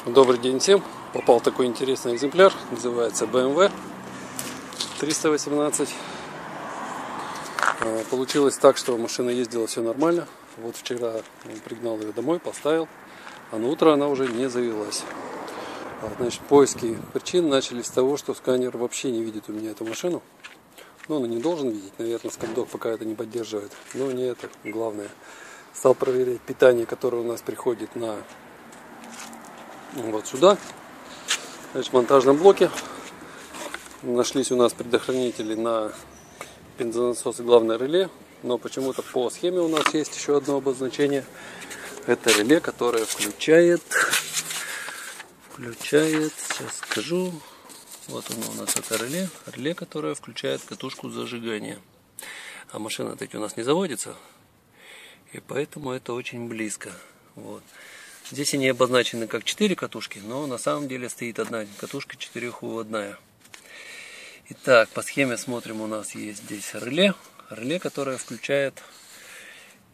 Добрый день всем! Попал такой интересный экземпляр, называется BMW 318. Получилось так, что машина ездила все нормально. Вот вчера пригнал ее домой, поставил, а на утро она уже не завелась. Значит, поиски причин начались с того, что сканер вообще не видит у меня эту машину. Ну, он не должен видеть, наверное, скамдок пока это не поддерживает. Но не это главное. Стал проверять питание, которое у нас приходит на вот сюда. Значит, в монтажном блоке нашлись у нас предохранители на бензонасос и главное реле. Но почему-то по схеме у нас есть еще одно обозначение. Это реле, которое включает, сейчас скажу. Вот оно у нас, это реле, которое включает катушку зажигания. А машина таки у нас не заводится, и поэтому это очень близко. Вот. Здесь они обозначены как 4 катушки, но на самом деле стоит одна катушка четырехвыводная. Итак, по схеме смотрим, у нас есть здесь реле, которое включает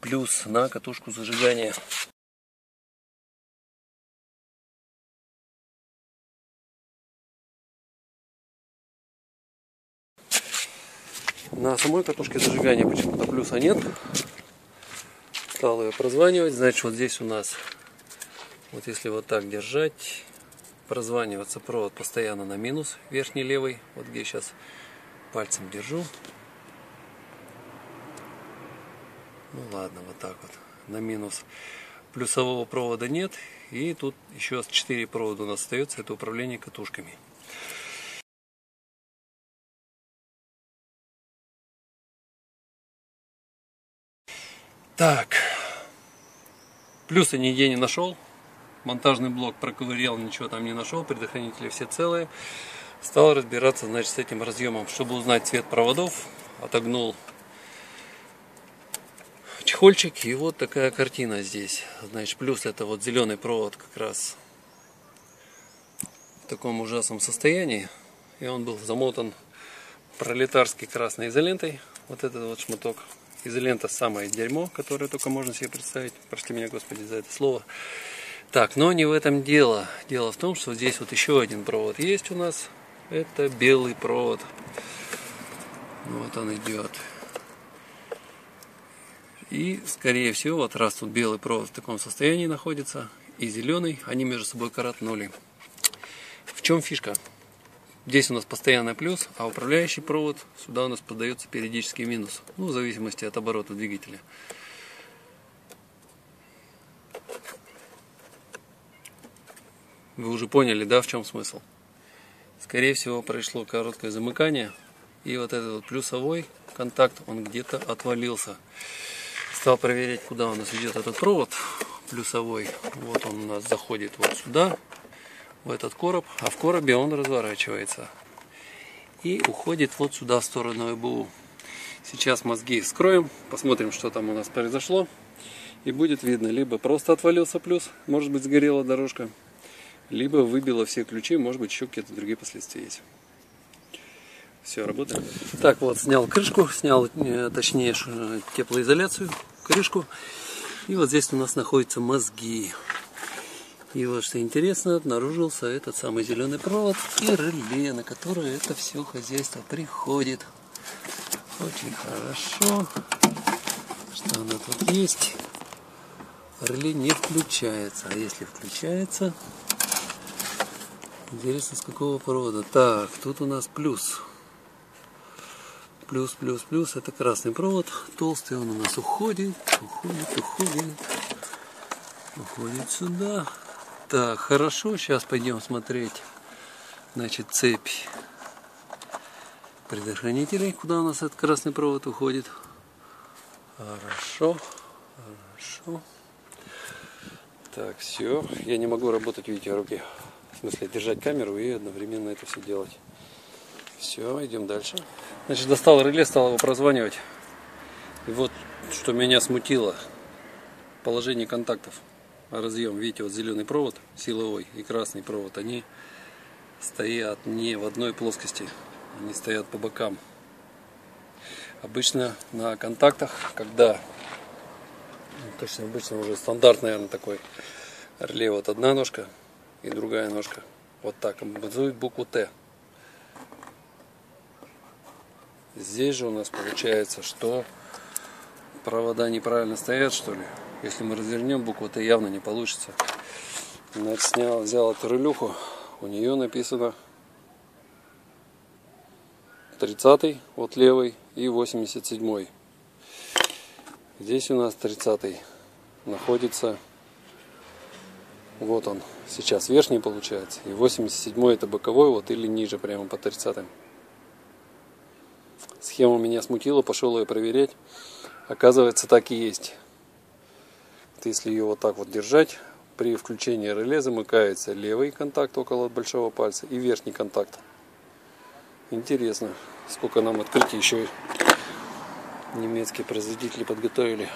плюс на катушку зажигания. На самой катушке зажигания почему-то плюса нет. Стал ее прозванивать. Значит, вот здесь у нас, вот если вот так держать, прозваниваться провод постоянно на минус, верхний левый. Вот где сейчас пальцем держу. Ну ладно, вот так вот, на минус. Плюсового провода нет. И тут еще 4 провода у нас остается. Это управление катушками. Так, плюса нигде не нашел, монтажный блок проковырял, ничего там не нашел, предохранители все целые. Стал разбираться, значит, с этим разъемом, чтобы узнать цвет проводов. Отогнул чехольчик, и вот такая картина здесь. Значит, плюс это вот зеленый провод как раз в таком ужасном состоянии, и он был замотан пролетарской красной изолентой. Вот этот вот шматок. Изолента самое дерьмо, которое только можно себе представить. Прости меня, Господи, за это слово. Так, но не в этом дело. Дело в том, что здесь вот еще один провод есть у нас. Это белый провод. Вот он идет. И, скорее всего, вот раз тут белый провод в таком состоянии находится, и зеленый, они между собой коротнули. В чем фишка? Здесь у нас постоянный плюс, а управляющий провод сюда у нас подается периодический минус. Ну, в зависимости от оборота двигателя. Вы уже поняли, да, в чем смысл? Скорее всего, произошло короткое замыкание. И вот этот вот плюсовой контакт, он где-то отвалился. Стал проверять, куда у нас идет этот провод плюсовой. Вот он у нас заходит вот сюда, в этот короб, а в коробе он разворачивается и уходит вот сюда, в сторону ЭБУ. Сейчас мозги вскроем, посмотрим, что там у нас произошло, и будет видно, либо просто отвалился плюс, может быть, сгорела дорожка, либо выбило все ключи, может быть, еще какие-то другие последствия есть. Все, работает. Так, вот, снял крышку, точнее, теплоизоляцию, крышку, и вот здесь у нас находятся мозги. И вот что интересно, обнаружился этот самый зеленый провод и реле, на которое это все хозяйство приходит. Очень хорошо, что оно тут есть. Реле не включается, а если включается, интересно, с какого провода. Так, тут у нас плюс. Плюс, это красный провод, толстый, он у нас уходит сюда. Так, хорошо, сейчас пойдем смотреть, значит, цепь предохранителей, куда у нас этот красный провод уходит. Хорошо. Так, все, я не могу работать, видите, руки, в смысле, держать камеру и одновременно это все делать. Все, идем дальше. Значит, достал реле, стал его прозванивать. И вот, что меня смутило, положение контактов. Разъем, видите, вот зеленый провод силовой и красный провод, они стоят не в одной плоскости, они стоят по бокам. Обычно на контактах, когда, точно обычно уже стандарт, наверное, такой реле, вот одна ножка, и другая ножка. Вот так образует букву Т. Здесь же у нас получается, что провода неправильно стоят, что ли. Если мы развернем, букву Т явно не получится. Значит, взял эту релюху, у нее написано 30-й, вот левый, и 87-й. Здесь у нас 30-й находится, вот он, сейчас верхний получается, и 87-й это боковой, вот или ниже, прямо по 30-м. Схема меня смутила, пошел ее проверять. Оказывается, так и есть. Вот если ее вот так вот держать, при включении реле замыкается левый контакт около большого пальца и верхний контакт. Интересно, сколько нам открытий еще немецкие производители подготовили.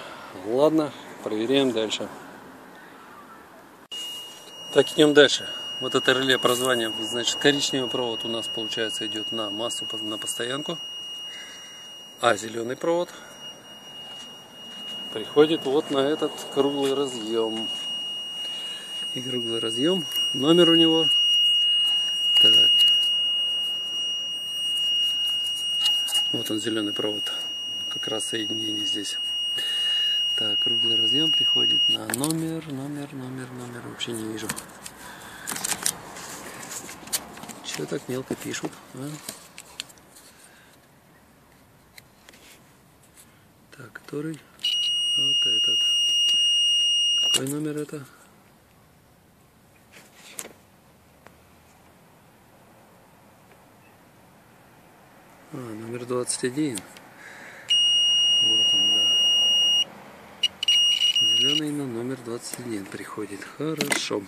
Ладно, проверяем дальше. Так, идем дальше. Вот это реле прозванием, значит, коричневый провод у нас получается идет на массу, на постоянку. А зеленый провод приходит вот на этот круглый разъем. И круглый разъем, номер у него. Так. Вот он, зеленый провод. Как раз соединение здесь. Так, круглый разъем приходит на номер. Вообще не вижу. Че так мелко пишут? А? Так, который? Вот этот. Какой номер это? Номер 21. Вот он, да. Зеленый на номер 21 приходит. Хорошо.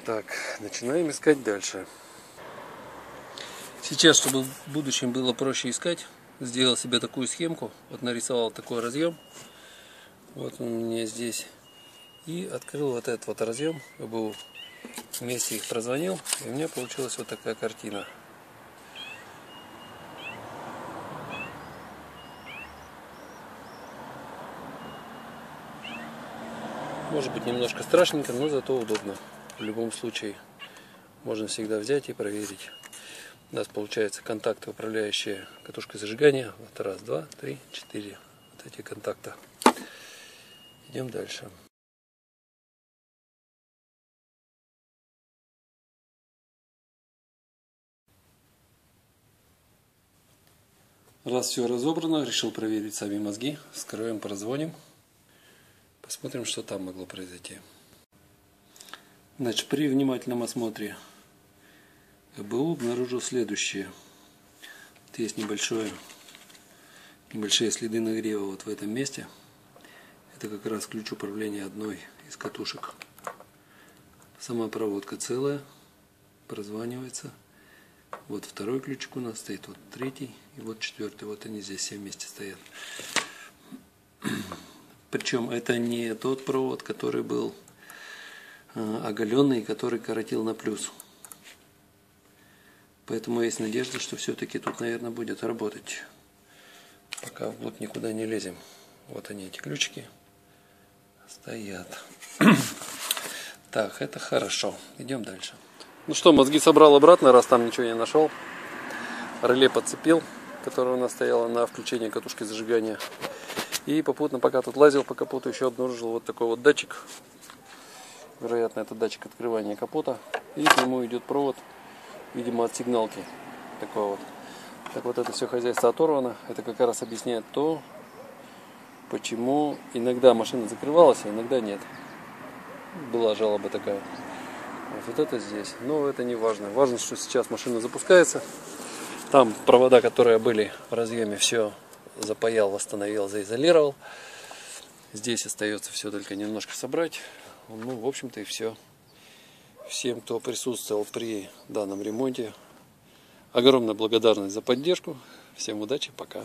Так, начинаем искать дальше. Сейчас, чтобы в будущем было проще искать, сделал себе такую схемку. Вот нарисовал такой разъем. Вот он у меня здесь. И открыл вот этот вот разъем. ОБУ. Вместе их прозвонил. И у меня получилась вот такая картина. Может быть немножко страшненько, но зато удобно. В любом случае можно всегда взять и проверить. У нас получается контакты, управляющие катушкой зажигания. Вот раз, два, три, четыре. Вот эти контакты. Идем дальше. Раз все разобрано, решил проверить сами мозги. Вскроем, прозвоним. Посмотрим, что там могло произойти. Значит, при внимательном осмотре ЭБУ обнаружил следующее. Вот есть небольшие следы нагрева вот в этом месте. Это как раз ключ управления одной из катушек. Сама проводка целая, прозванивается. Вот второй ключик у нас стоит, вот третий и вот четвертый. Вот они здесь все вместе стоят. Причем это не тот провод, который был оголенный, который коротил на плюс. Поэтому есть надежда, что все-таки тут, наверное, будет работать. Пока вот никуда не лезем. Вот они, эти ключики стоят. Так, это хорошо. Идем дальше. Ну что, мозги собрал обратно, раз там ничего не нашел. Реле подцепил, которое у нас стояло на включение катушки зажигания. И попутно, пока тут лазил по капоту, еще обнаружил вот такой вот датчик. Вероятно, это датчик открывания капота. И к нему идет провод, видимо, от сигналки. Такой вот. Так вот, это все хозяйство оторвано. Это как раз объясняет то, почему иногда машина закрывалась, а иногда нет. Была жалоба такая. Вот это здесь. Но это не важно. Важно, что сейчас машина запускается. Там провода, которые были в разъеме, все запаял, восстановил, заизолировал. Здесь остается все только немножко собрать. Ну, в общем-то, и все. Всем, кто присутствовал при данном ремонте, огромная благодарность за поддержку. Всем удачи, пока.